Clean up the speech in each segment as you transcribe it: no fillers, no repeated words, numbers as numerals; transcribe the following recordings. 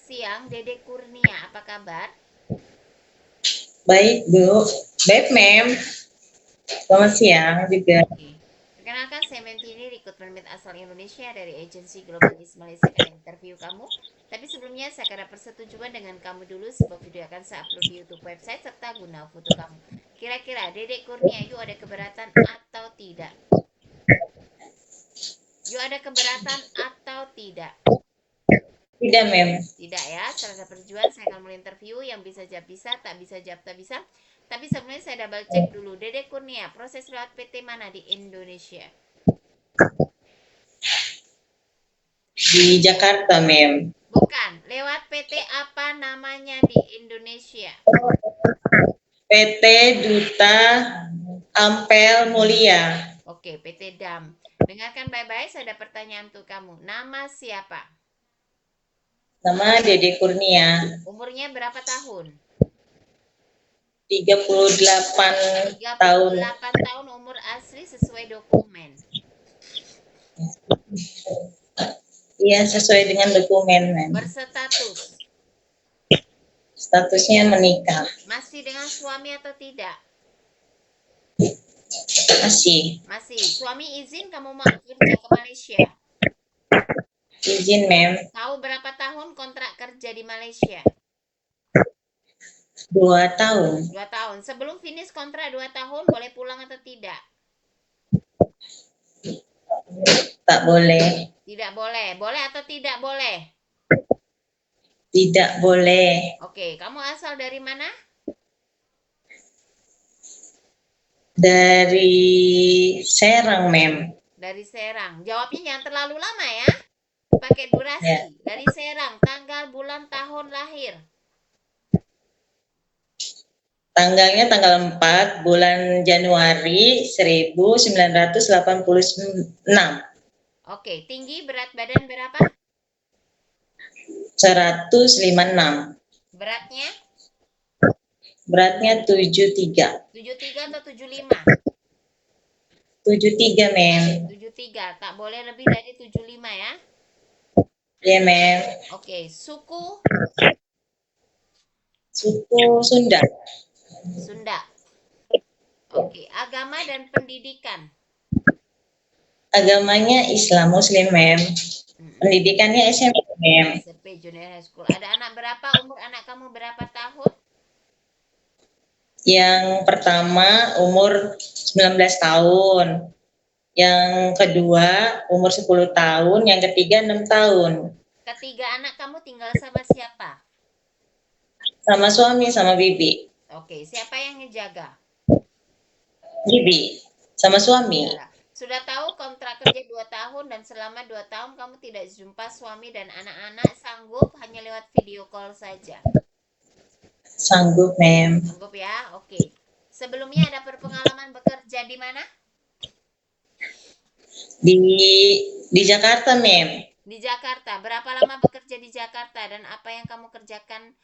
siang, Dede Kurnia. Apa kabar? Baik, Bu. Baik, Mem. Selamat siang juga. Oke. Perkenalkan, saya Mentini, recruitment mate asal Indonesia dari agensi Global East Malaysia akan interview kamu. Tapi sebelumnya saya akan persetujuan dengan kamu dulu. Sebuah video akan saya upload di YouTube website serta guna foto kamu. Kira-kira Dede Kurnia itu ada keberatan atau tidak? Yuk, ada keberatan atau tidak? Tidak, Mem. Tidak ya, setelah perjuangan saya akan mulai interview. Yang bisa jawab bisa, tak bisa jawab tak bisa. Tapi sebelumnya saya double check dulu. Dede Kurnia, proses lewat PT mana di Indonesia? Di Jakarta, Mem. Bukan, lewat PT apa namanya di Indonesia? PT Duta Ampel Mulia. Oke, PT DAM. Dengarkan baik-baik, saya ada pertanyaan untuk kamu. Nama siapa? Nama Dede Kurnia. Umurnya berapa tahun? 38 tahun. 38 tahun umur asli sesuai dokumen. Iya, sesuai dengan dokumen, Mem. Berstatus. Statusnya menikah. Masih dengan suami atau tidak? Masih. Masih. Suami izin kamu mau kerja ke Malaysia? Izin, Mem. Tahu berapa tahun kontrak kerja di Malaysia? 2 tahun. 2 tahun. Sebelum finish kontrak 2 tahun, boleh pulang atau tidak? Tak boleh. Tidak boleh. Boleh atau tidak boleh? Tidak boleh. Oke, kamu asal dari mana? Dari Serang, Mem. Dari Serang. Jawabnya jangan terlalu lama ya. Pakai Ya. durasi. Dari Serang, tanggal, bulan, tahun lahir. Tanggalnya tanggal 4 bulan Januari 1986. Oke, tinggi, berat badan berapa? 156. Beratnya Beratnya 73. 73 atau 75? 73, Mem. 73. Tak boleh lebih dari 75 ya. Iya, Mem. Oke, suku Suku Sunda. Sunda. Oke, agama dan pendidikan. Agamanya Islam Muslim, Mem. Mm-mm. Pendidikannya SMP, Mem. SMP Junior High School. Ada anak berapa? Umur anak kamu berapa tahun? Yang pertama umur 19 tahun. Yang kedua umur 10 tahun, yang ketiga 6 tahun. Ketiga anak kamu tinggal sama siapa? Sama suami sama bibi. Oke, siapa yang ngejaga? Bibi sama suami. Ya. Sudah tahu kontrak kerja 2 tahun dan selama 2 tahun kamu tidak jumpa suami dan anak-anak, sanggup hanya lewat video call saja. Sanggup, Mem. Sanggup ya? Oke. Sebelumnya ada berpengalaman bekerja di mana? Di Jakarta, Mem. Di Jakarta. Berapa lama bekerja di Jakarta dan apa yang kamu kerjakan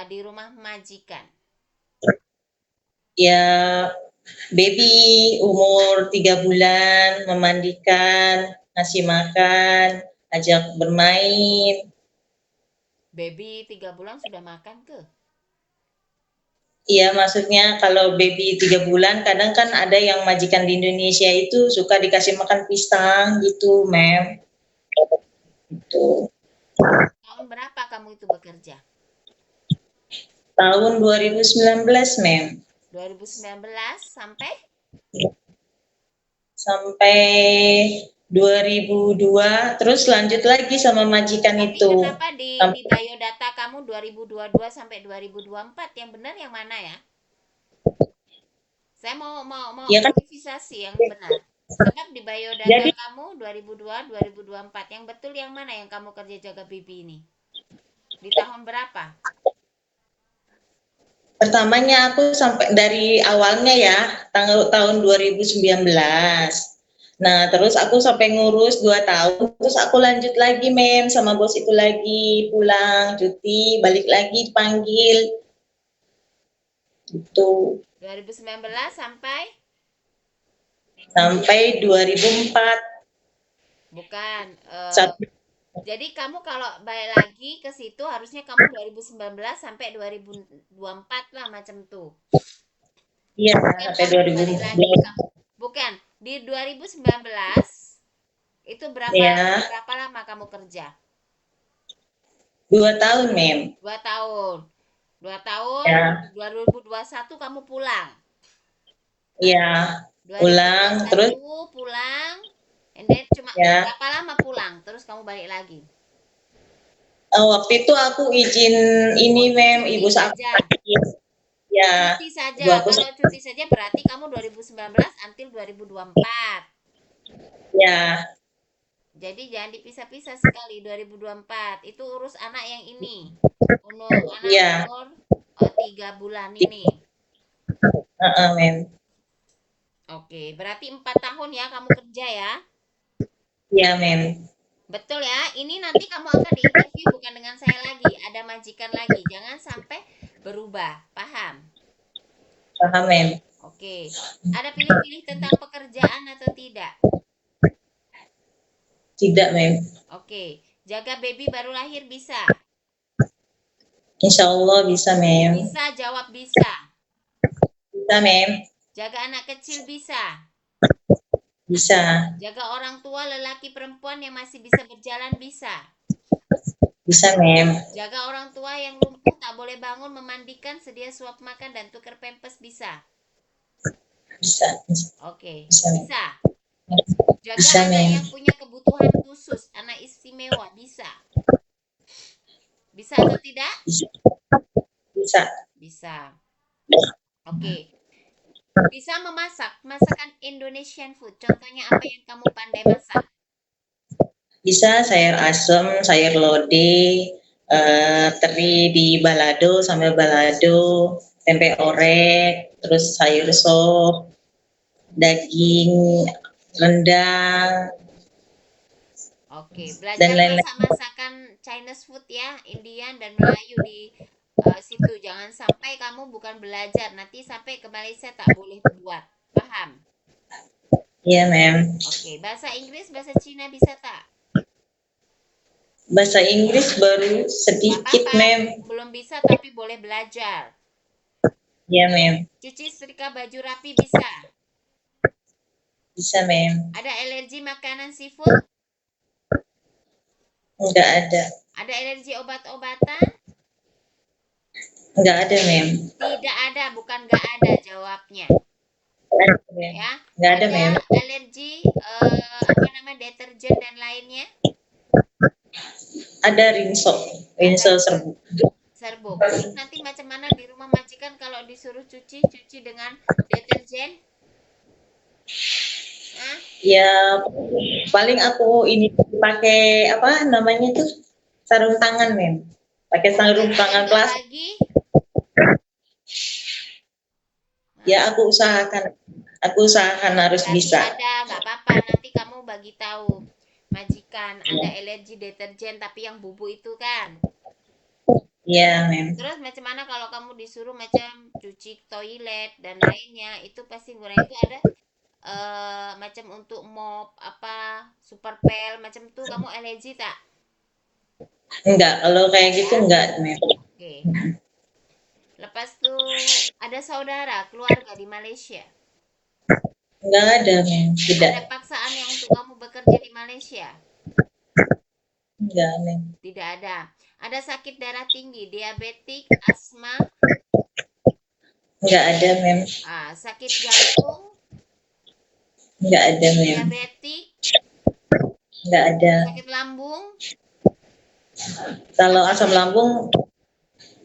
di rumah majikan? Ya, baby umur 3 bulan, memandikan, ngasih makan, ajak bermain. Baby 3 bulan sudah makan ke? Iya, maksudnya kalau baby 3 bulan, kadang kan ada yang majikan di Indonesia itu suka dikasih makan pisang gitu, Mem. Itu Tahun berapa kamu itu bekerja? tahun 2019, Mem. 2019 sampai Sampai 2002, terus lanjut lagi sama majikan tapi itu. kenapa di biodata kamu 2022 sampai 2024 yang benar yang mana ya? Saya mau Ya kan, verifikasi yang benar. Sebab di biodata jadi kamu 2002 2024 yang betul yang mana yang kamu kerja jaga bibi ini? Di tahun berapa? pertamanya aku sampai dari awalnya ya, tahun 2019. Nah, terus aku sampai ngurus 2 tahun, terus aku lanjut lagi, Mem, sama bos itu lagi, pulang, cuti, balik lagi, panggil, gitu. 2019 sampai Sampai 2004. bukan Satu, Jadi kamu kalau balik lagi ke situ harusnya kamu 2019 sampai 2024 lah macam tuh. Iya, Bukan sampai kamu balik lagi 2014. bukan di 2019 itu Ya, berapa lama kamu kerja? 2 tahun, Mem. 2 tahun. 2 tahun, Ya, 2021 kamu pulang. iya. Pulang, terus 2021 pulang, and then cuma ya. berapa lama pulang? Terus kamu balik lagi. Waktu itu aku izin ini, Oh, itu Mem, cuti ibu saja. sakit. Ya, Cuti saja. ibu aku Kalau sakit. cuti saja berarti kamu 2019 until 2024. Ya, Jadi jangan dipisah-pisah sekali 2024. Itu urus anak yang ini. Anak iya. umur 3 bulan ini. Mem. Oke, berarti 4 tahun ya kamu kerja ya. Iya, Mem. Betul ya. Ini nanti kamu akan diinterview bukan dengan saya lagi. Ada majikan lagi. Jangan sampai berubah. Paham? Paham, Mem. Oke. Ada pilih-pilih tentang pekerjaan atau tidak? Tidak, Mem. Oke. Jaga baby baru lahir bisa. Insya Allah bisa, Mem. Bisa jawab bisa. Bisa, Mem. Jaga anak kecil bisa. Bisa. Jaga orang tua lelaki perempuan yang masih bisa berjalan bisa. Bisa, Mem. Jaga orang tua yang lumpuh tak boleh bangun memandikan sedia suap makan dan tukar pempes bisa. Bisa. Bisa, Oke. Mem. Bisa. Jaga Bisa, anak Mem. yang punya kebutuhan khusus, anak istimewa bisa. Bisa atau tidak? Bisa. Bisa. Bisa. Oke. Bisa memasak, masakan Indonesian food. Contohnya apa yang kamu pandai masak? Bisa sayur asem, sayur lodeh, teri di balado, sambal balado, tempe orek, terus sayur sop, daging rendang, Oke, dan belajar lain-lain. masak-masakan Chinese food ya, Indian dan Melayu di situ. Jangan sampai kamu bukan belajar, nanti sampai ke Malaysia tak boleh buat. Paham? Iya, Mem. Oke, bahasa Inggris, bahasa Cina bisa tak? Bahasa Inggris baru Gak sedikit, apa-apa, Mem. belum bisa tapi boleh belajar. Iya, Mem. Cuci setrika baju rapi bisa. Bisa, Mem. Ada alergi makanan seafood? Enggak ada. Ada alergi obat-obatan? Enggak ada, Mem. Tidak ada, bukan gak ada jawabnya. Enggak ada, Mem. Ya, Enggak ada, ada Mem. alergi apa nama deterjen dan lainnya? Ada rinso, Ada rinso serbuk. serbuk. Terus nanti macam mana di rumah majikan kalau disuruh cuci dengan deterjen? Hah? Ya, paling aku ini pakai apa namanya tuh sarung tangan, Mem. Pakai sarung Kalau tangan enggak plastik. lagi, Ya, hah? aku usahakan. Aku usahakan harus Berarti bisa. ada, nggak apa-apa. Nanti kamu bagi tahu majikan ada alergi deterjen tapi yang bubuk itu kan. Iya, Mem. Terus macam mana kalau kamu disuruh macam cuci toilet dan lainnya itu pasti guna itu ada macam untuk mop apa super pel macam tuh kamu alergi tak? Enggak, kalau kayak Enggak gitu ya? enggak, Mem. Oke. Lepas tuh ada saudara keluarga di Malaysia. Enggak ada, Mem. Tidak. Ada paksaan yang untuk kamu bekerja di Malaysia? Enggak, Mem. Tidak ada. Ada sakit darah tinggi, diabetik, asma, Enggak ada, Mem. sakit jantung, Enggak ada, Mem. diabetik, Enggak ada. sakit lambung, Kalau apa asam lambung,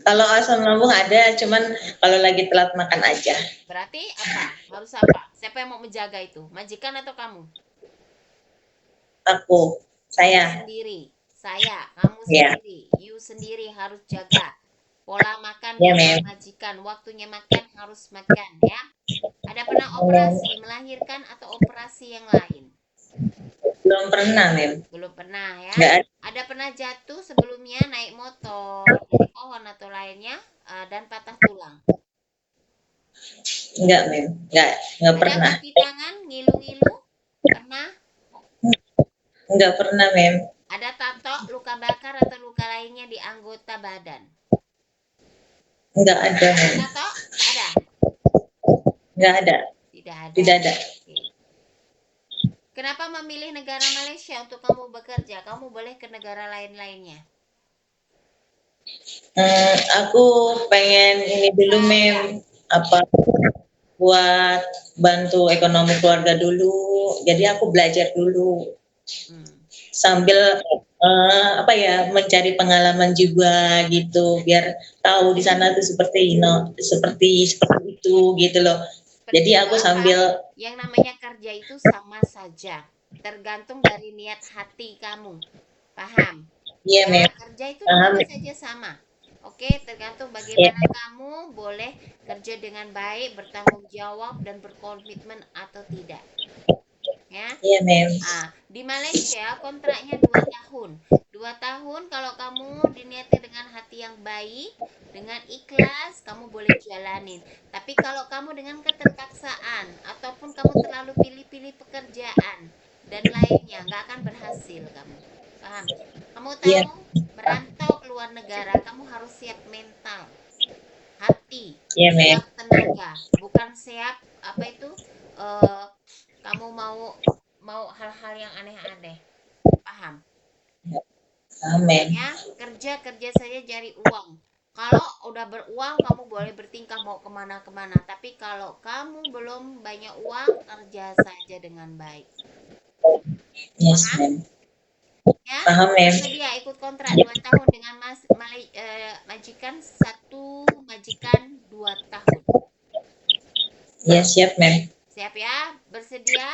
kalau asam lambung ada, cuman kalau lagi telat makan aja. berarti apa? Harus apa? Siapa yang mau menjaga itu? Majikan atau kamu? Aku, Kamu saya, sendiri, saya, kamu ya, sendiri, you sendiri harus jaga pola makan di ya, rumah Mem. majikan. Waktunya makan harus makan ya. Ada pernah Mem. operasi melahirkan atau operasi yang lain? Belum pernah, Mem. Belum pernah ya. Enggak ada. Ada pernah jatuh sebelumnya naik motor dari pohon atau lainnya dan patah tulang. Enggak, Mem. Enggak Ada pernah. kaki tangan ngilu-ngilu? Pernah? Enggak pernah, Mem. Ada tato, luka bakar atau luka lainnya di anggota badan? Enggak ada, Mem. Tato? Tak ada? Enggak ada. Tidak ada. Tidak ada. Oke. Kenapa memilih negara Malaysia untuk kamu bekerja? Kamu boleh ke negara lain-lainnya. Aku pengen ini dulu, Mem. Apa buat bantu ekonomi keluarga dulu. Jadi aku belajar dulu sambil apa ya mencari pengalaman juga gitu biar tahu di sana tuh seperti seperti itu gitu loh. Jadi aku sambil yang namanya kerja itu sama saja, tergantung dari niat hati kamu. Paham? iya, Mem. Kerja itu Paham. dimana saja sama. Oke, tergantung bagaimana kamu boleh kerja dengan baik, bertanggung jawab dan berkomitmen atau tidak. Ya. Iya, Mem. Di Malaysia kontraknya 2 tahun. 2 tahun kalau kamu diniati dengan hati yang baik, dengan ikhlas, kamu boleh jalanin. Tapi kalau kamu dengan keterpaksaan ataupun kamu terlalu pilih-pilih pekerjaan dan lainnya, nggak akan berhasil kamu. Paham? Kamu Iya. tahu, merantau ke luar negara, kamu harus siap mental, hati, Iya, Mem. siap tenaga, bukan siap apa itu kamu mau hal-hal yang aneh-aneh. Paham? Amin. Ya, kerja saja cari uang. Kalau udah beruang kamu boleh bertingkah mau kemana-kemana. Tapi kalau kamu belum banyak uang, kerja saja dengan baik. Yes, Paham? Mem. Ya, Paham, Mem. bersedia ikut kontrak 2 tahun dengan majikan, satu majikan 2 tahun. Iya, siap, Mem. Siap ya? Bersedia?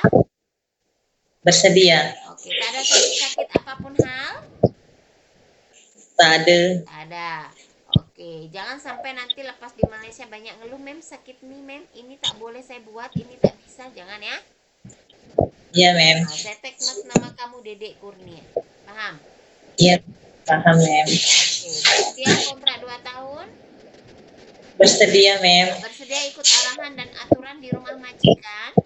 Bersedia. Oke, tak ada sakit-sakit apapun hal? Tak ada. Tak ada. Oke, jangan sampai nanti lepas di Malaysia banyak ngeluh, Mem, sakit nih, Mem. Ini tak boleh saya buat, ini tak bisa, jangan ya. Iya, Mem. Saya take note nama kamu Dedek Kurnia. Paham? Iya, paham, Mem. Oke, bersedia kontrak 2 tahun? Bersedia, Mem. Bersedia ikut arahan dan aturan di rumah majikan?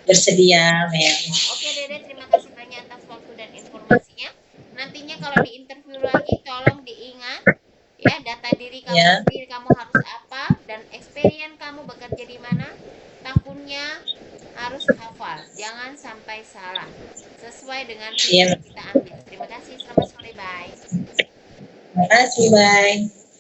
Bersedia, Mem. Oke, Dede, terima kasih banyak atas waktu dan informasinya. Nantinya kalau di interview lagi, tolong diingat ya data diri kamu Ya. sendiri, kamu harus apa, dan experience kamu bekerja di mana, tahunnya harus hafal, jangan sampai salah, sesuai dengan Iya. yang kita ambil. Terima kasih, selamat sore, bye. Terima kasih, bye.